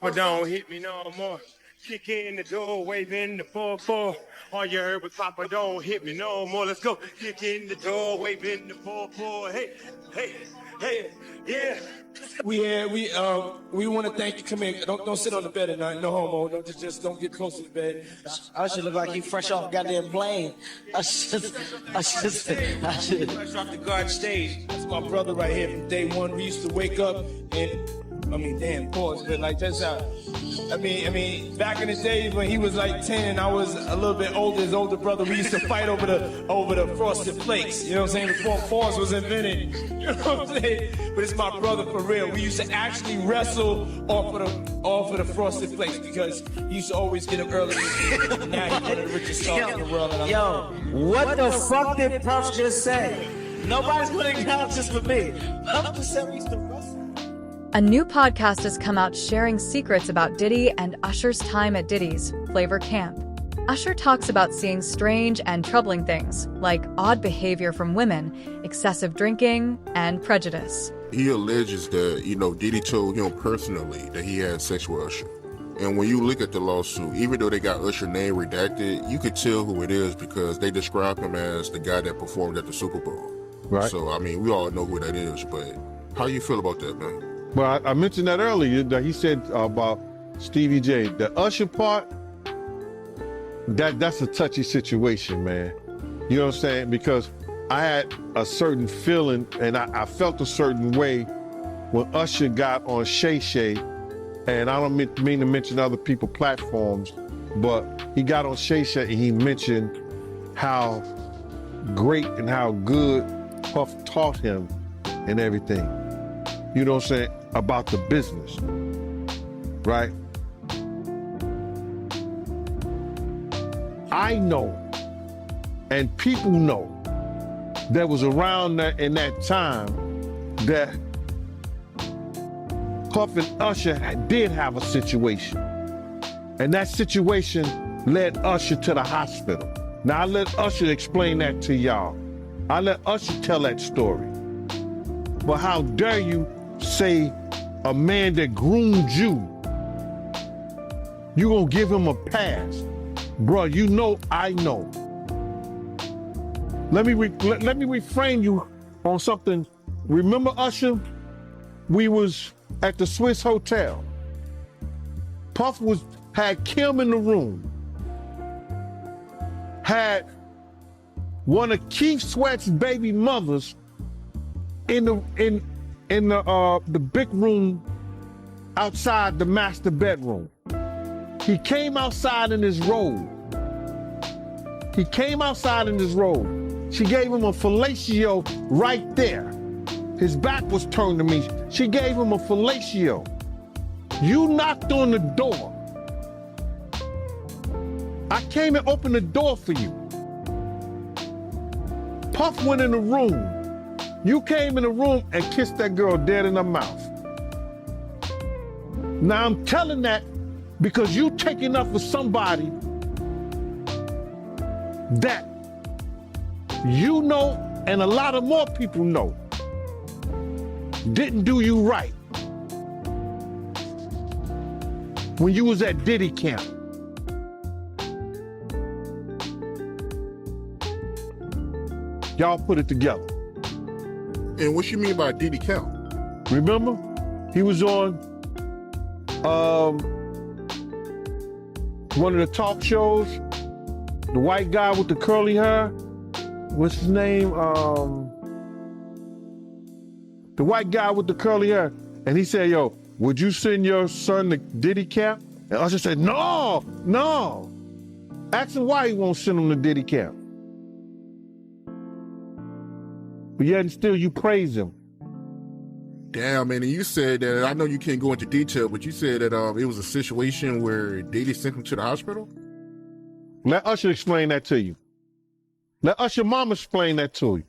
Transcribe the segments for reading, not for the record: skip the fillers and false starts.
But don't hit me no more. Kick in the door, waving the 4-4. All you heard was Papa, don't hit me no more. Let's go. Kick in the door, waving the 4-4. Hey, hey, hey, yeah. We want to thank you. Come here. Don't sit on the bed at night. No homo. Just don't get close to the bed. Usher look like he fresh off goddamn plane. Usher. Fresh off the guard stage. That's my brother right here from day one. We used to wake up and, pause, but like that's how. Back in the days when he was like 10 and I was a little bit older, his older brother, we used to fight over the frosted flakes. You know what I'm saying? Before pause was invented. You know what I'm saying? But it's my brother for real. We used to actually wrestle off of the frosted flakes because he used to always get up early. Now he's one of the richest stars in the world. Yo, what the fuck did Puff just say? Nobody's putting out just for me. Puff just said we used to wrestle. A new podcast has come out sharing secrets about Diddy and Usher's time at Diddy's Flavor Camp. Usher talks about seeing strange and troubling things, like odd behavior from women, excessive drinking, and prejudice. He alleges that, Diddy told him personally that he had sex with Usher. And when you look at the lawsuit, even though they got Usher's name redacted, you could tell who it is because they describe him as the guy that performed at the Super Bowl. Right. So, we all know who that is, but how you feel about that, man? Well, I mentioned that earlier, that he said about Stevie J. The Usher part, that's a touchy situation, man. You know what I'm saying? Because I had a certain feeling and I felt a certain way when Usher got on Shay Shay, and I don't mean to mention other people's platforms, but he got on Shay Shay and he mentioned how great and how good Puff taught him and everything. You know what I'm saying? About the business, right? I know, and people know, that was around in that time that Puff and Usher did have a situation. And that situation led Usher to the hospital. Now I let Usher explain that to y'all. I let Usher tell that story. But how dare you say a man that groomed you gonna give him a pass? Bruh, you know I know. Let me reframe you on something. Remember Usher? We was at the Swiss Hotel. Puff had Kim in the room. Had one of Keith Sweat's baby mothers in the big room outside the master bedroom. He came outside in his robe. She gave him a fellatio right there. His back was turned to me. She gave him a fellatio. You knocked on the door. I came and opened the door for you. Puff went in the room. You came in the room and kissed that girl dead in her mouth. Now I'm telling that because you taking up for somebody that you know and a lot of more people know didn't do you right when you was at Diddy camp. Y'all put it together. And what you mean by Diddy camp? Remember? He was on one of the talk shows, the white guy with the curly hair. What's his name? The white guy with the curly hair. And he said, yo, would you send your son to Diddy camp? And Usher said, no. Ask him why he won't send him to Diddy camp. But yet and still you praise him. Damn, man, and you said that, I know you can't go into detail, but you said that it was a situation where Diddy sent him to the hospital? Let Usher explain that to you. Let Usher mama explain that to you.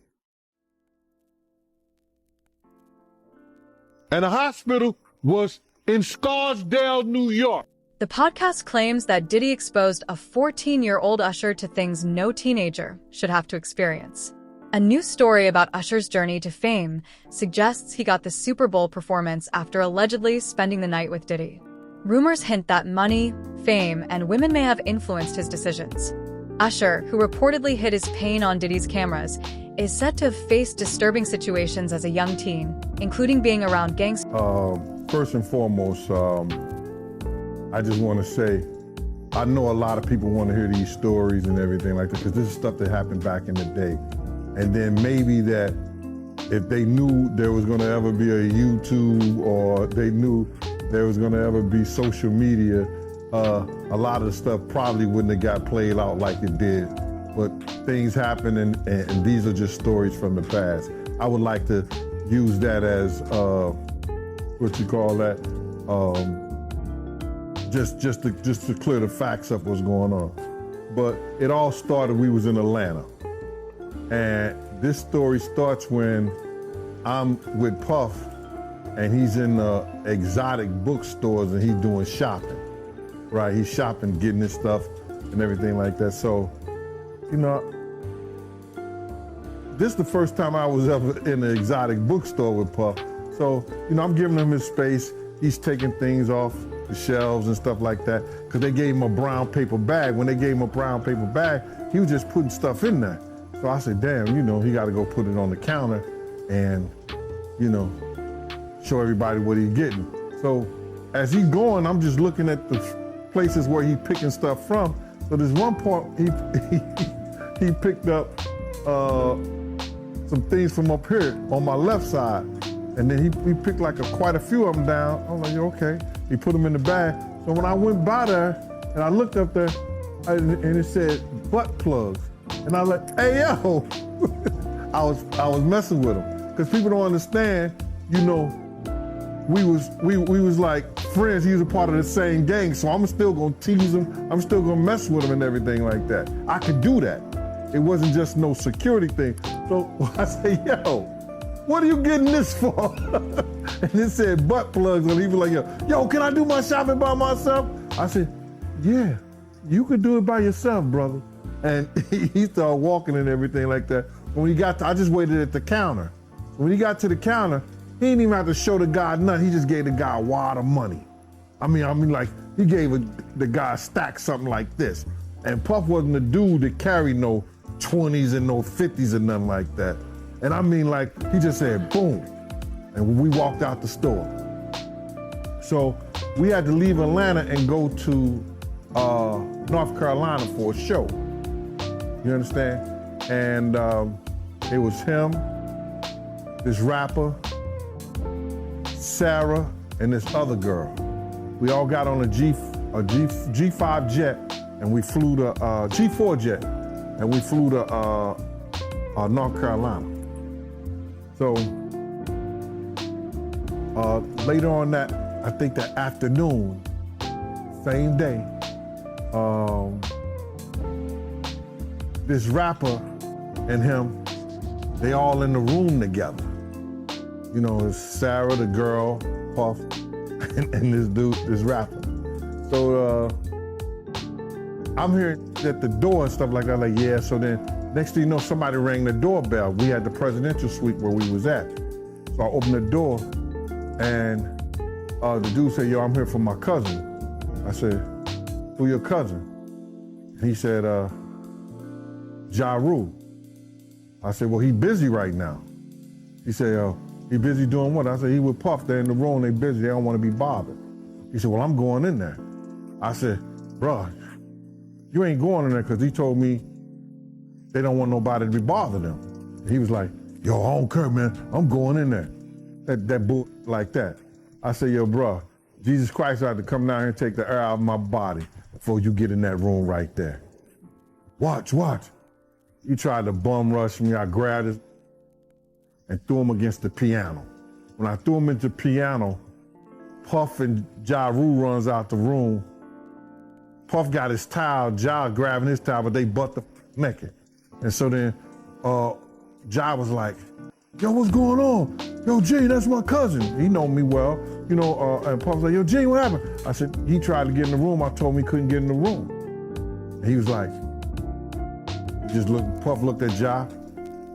And the hospital was in Scarsdale, New York. The podcast claims that Diddy exposed a 14-year-old Usher to things no teenager should have to experience. A new story about Usher's journey to fame suggests he got the Super Bowl performance after allegedly spending the night with Diddy. Rumors hint that money, fame, and women may have influenced his decisions. Usher, who reportedly hid his pain on Diddy's cameras, is said to have faced disturbing situations as a young teen, including being around gangsters. First and foremost, I just want to say, I know a lot of people want to hear these stories and everything like that, because this is stuff that happened back in the day. And then maybe that if they knew there was going to ever be a YouTube, or they knew there was going to ever be social media, a lot of the stuff probably wouldn't have got played out like it did. But things happen, and these are just stories from the past. I would like to use that as, what you call that, just to clear the facts up what's going on. But it all started, we was in Atlanta. And this story starts when I'm with Puff, and he's in exotic bookstores and he's doing shopping, right? He's shopping, getting his stuff and everything like that. So, you know, this is the first time I was ever in an exotic bookstore with Puff. So, you know, I'm giving him his space. He's taking things off the shelves and stuff like that, because they gave him a brown paper bag. When they gave him a brown paper bag, he was just putting stuff in there. So I said, damn, you know, he got to go put it on the counter and, you know, show everybody what he's getting. So as he's going, I'm just looking at the places where he's picking stuff from. So there's one point he picked up some things from up here on my left side. And then he picked like quite a few of them down. I was like, okay. He put them in the bag. So when I went by there and I looked up there, and it said butt plugs. And I was like, hey, yo. I was messing with him. Because people don't understand, you know, we was like friends. He was a part of the same gang. So I'm still gonna tease him. I'm still gonna mess with him and everything like that. I could do that. It wasn't just no security thing. So I say, yo, what are you getting this for? And it said butt plugs, and he was like, yo, can I do my shopping by myself? I said, yeah, you could do it by yourself, brother. And he started walking and everything like that. When he got to, I just waited at the counter. When he got to the counter, he didn't even have to show the guy nothing. He just gave the guy a wad of money. I mean, like, he gave the guy a stack, something like this. And Puff wasn't the dude that carried no 20s and no 50s or nothing like that. And I mean, like, he just said, boom. And we walked out the store. So we had to leave Atlanta and go to North Carolina for a show. You understand? And it was him, this rapper, Sarah, and this other girl. We all got on a G5 jet, and we flew to G4 jet, and we flew to North Carolina. So later on that, I think that afternoon, same day, this rapper and him, they all in the room together. You know, it's Sarah, the girl, Puff, and this dude, this rapper. So I'm hearing at the door and stuff like that, like, yeah, so then next thing you know, somebody rang the doorbell. We had the presidential suite where we was at. So I opened the door, and the dude said, yo, I'm here for my cousin. I said, who your cousin? And he said, Ja Rule. I said, well, he busy right now. He said, he busy doing what? I said, he with Puff, they're in the room, they busy, they don't want to be bothered. He said, well, I'm going in there. I said, bro, you ain't going in there, because he told me they don't want nobody to be bothering them. And he was like, yo, I don't care, man, I'm going in there. That bull like that. I said, yo, bro, Jesus Christ had to come down here and take the air out of my body before you get in that room right there. Watch. He tried to bum rush me. I grabbed it and threw him against the piano. When I threw him into the piano, Puff and Ja Rule runs out the room. Puff got his towel, Ja grabbing his towel, but they butt the naked. And so then Ja was like, yo, what's going on? Yo, Gene, that's my cousin. He know me well, you know, and Puff was like, yo, Gene, what happened? I said, he tried to get in the room. I told him he couldn't get in the room. And he was like, Puff looked at Ja.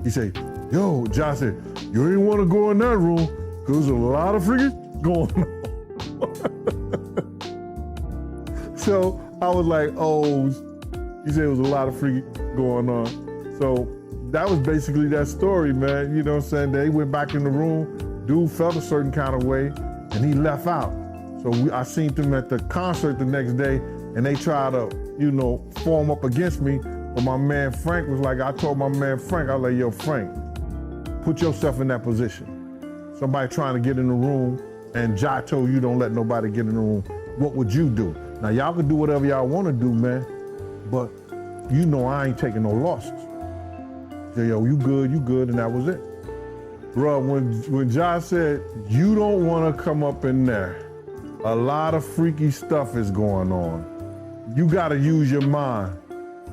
He said, yo, Ja said, you ain't want to go in that room because there's a lot of freaking going on. So I was like, oh, he said it was a lot of freaky going on. So that was basically that story, man. You know what I'm saying? They went back in the room, dude felt a certain kind of way, and he left out. So I seen them at the concert the next day, and they tried to, form up against me. But my man Frank was like, I told my man Frank, I was like, yo, Frank, put yourself in that position. Somebody trying to get in the room, and Jai told you don't let nobody get in the room. What would you do? Now, y'all can do whatever y'all want to do, man, but I ain't taking no losses. So, yo, you good, and that was it. Bro, when Jai said, you don't want to come up in there, a lot of freaky stuff is going on. You got to use your mind.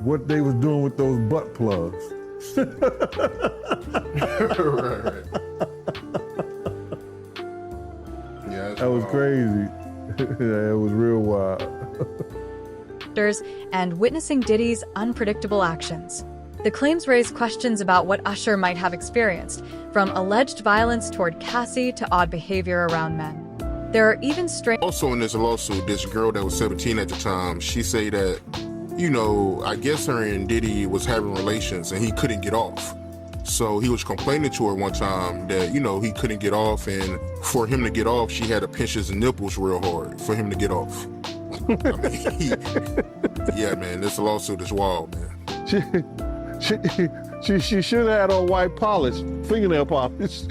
What they was doing with those butt plugs. Right. Yeah, that was crazy. Yeah, it was real wild. And witnessing Diddy's unpredictable actions. The claims raise questions about what Usher might have experienced, from alleged violence toward Cassie to odd behavior around men. There are even strange... Also in this lawsuit, this girl that was 17 at the time, she said that, I guess her and Diddy was having relations and he couldn't get off. So he was complaining to her one time that, he couldn't get off, and for him to get off, she had to pinch his nipples real hard for him to get off. Yeah, man, this lawsuit is wild, man. She should have had on white polish, fingernail polish.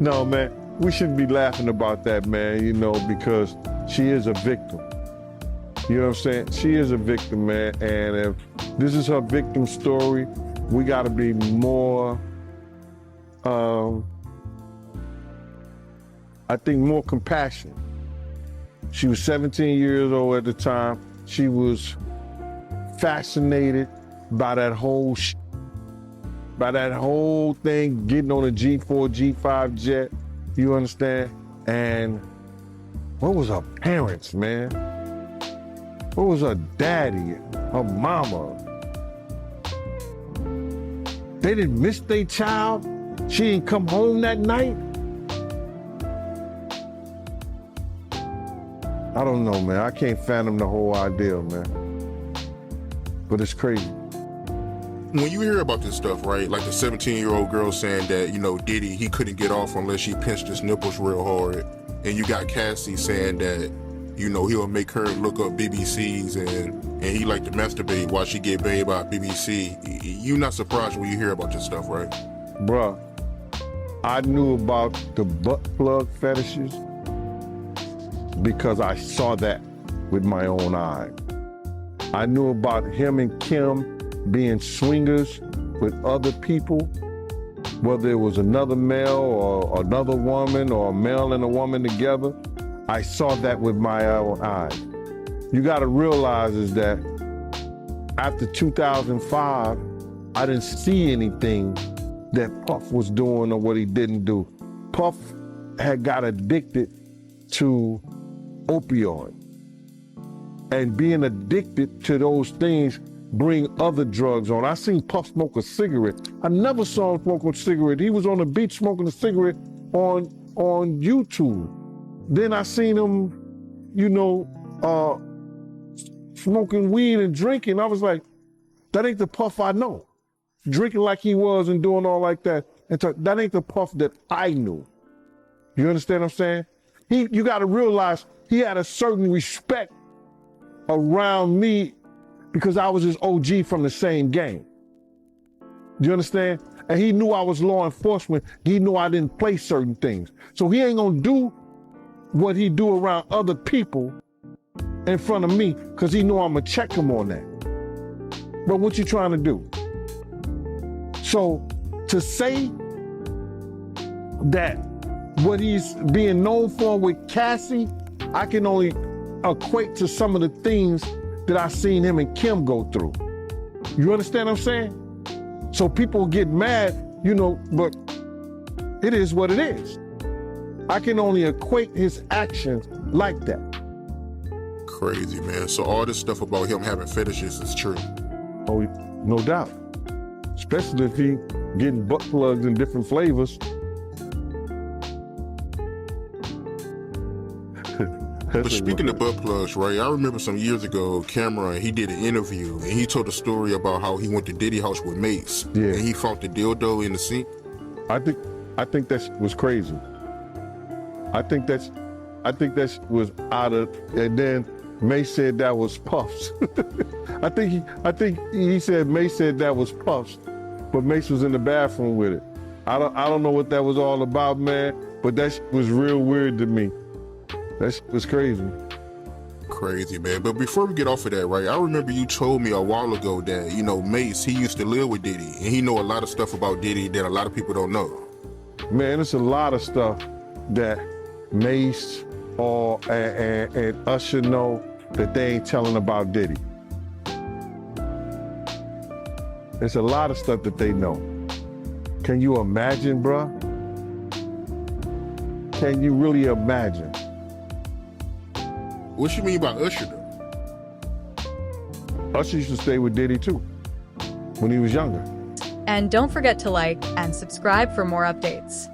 No, man, we shouldn't be laughing about that, man, because she is a victim. You know what I'm saying? She is a victim, man, and if this is her victim story, we gotta be more, I think more compassionate. She was 17 years old at the time. She was fascinated by that whole thing, getting on a G4, G5 jet, you understand? And what was her parents, man? What was her daddy, her mama? They didn't miss their child? She didn't come home that night? I don't know, man. I can't fathom the whole idea, man. But it's crazy. When you hear about this stuff, right, like the 17-year-old girl saying that, Diddy, he couldn't get off unless she pinched his nipples real hard, and you got Cassie saying that, he'll make her look up BBCs and he like to masturbate while she get bathed by BBC. You're not surprised when you hear about this stuff, right? Bruh, I knew about the butt plug fetishes because I saw that with my own eyes. I knew about him and Kim being swingers with other people, whether it was another male or another woman or a male and a woman together. I saw that with my own eyes. You gotta realize is that after 2005, I didn't see anything that Puff was doing or what he didn't do. Puff had got addicted to opioid. And being addicted to those things bring other drugs on. I seen Puff smoke a cigarette. I never saw him smoke a cigarette. He was on the beach smoking a cigarette on YouTube. Then I seen him, smoking weed and drinking. I was like, that ain't the Puff I know. Drinking like he was and doing all like that. And that ain't the Puff that I knew. You understand what I'm saying? You gotta realize he had a certain respect around me because I was his OG from the same game. Do you understand? And he knew I was law enforcement. He knew I didn't play certain things. So he ain't gonna do what he do around other people in front of me because he knew I'm gonna check him on that. But what you trying to do? So to say that what he's being known for with Cassie, I can only equate to some of the things that I seen him and Kim go through. You understand what I'm saying? So people get mad, but it is what it is. I can only equate his actions like that. Crazy, man. So all this stuff about him having fetishes is true. Oh, no doubt. Especially if he getting butt plugs in different flavors. But speaking of butt plugs, right? I remember some years ago, Cameron, he did an interview and he told a story about how he went to Diddy house with Mace. Yeah. And he fought the dildo in the sink. I think that was crazy. I think that was out of, and then Mace said that was Puffs. I think he said Mace said that was Puffs, but Mace was in the bathroom with it. I don't know what that was all about, man, but that was real weird to me. That was crazy. Crazy, man. But before we get off of that, right, I remember you told me a while ago that, you know, Mace, he used to live with Diddy, and he know a lot of stuff about Diddy that a lot of people don't know. Man, it's a lot of stuff that Mace and Usher know that they ain't telling about Diddy. There's a lot of stuff that they know. Can you imagine, bruh? Can you really imagine? What you mean by Usher, though? Usher used to stay with Diddy, too, when he was younger. And don't forget to like and subscribe for more updates.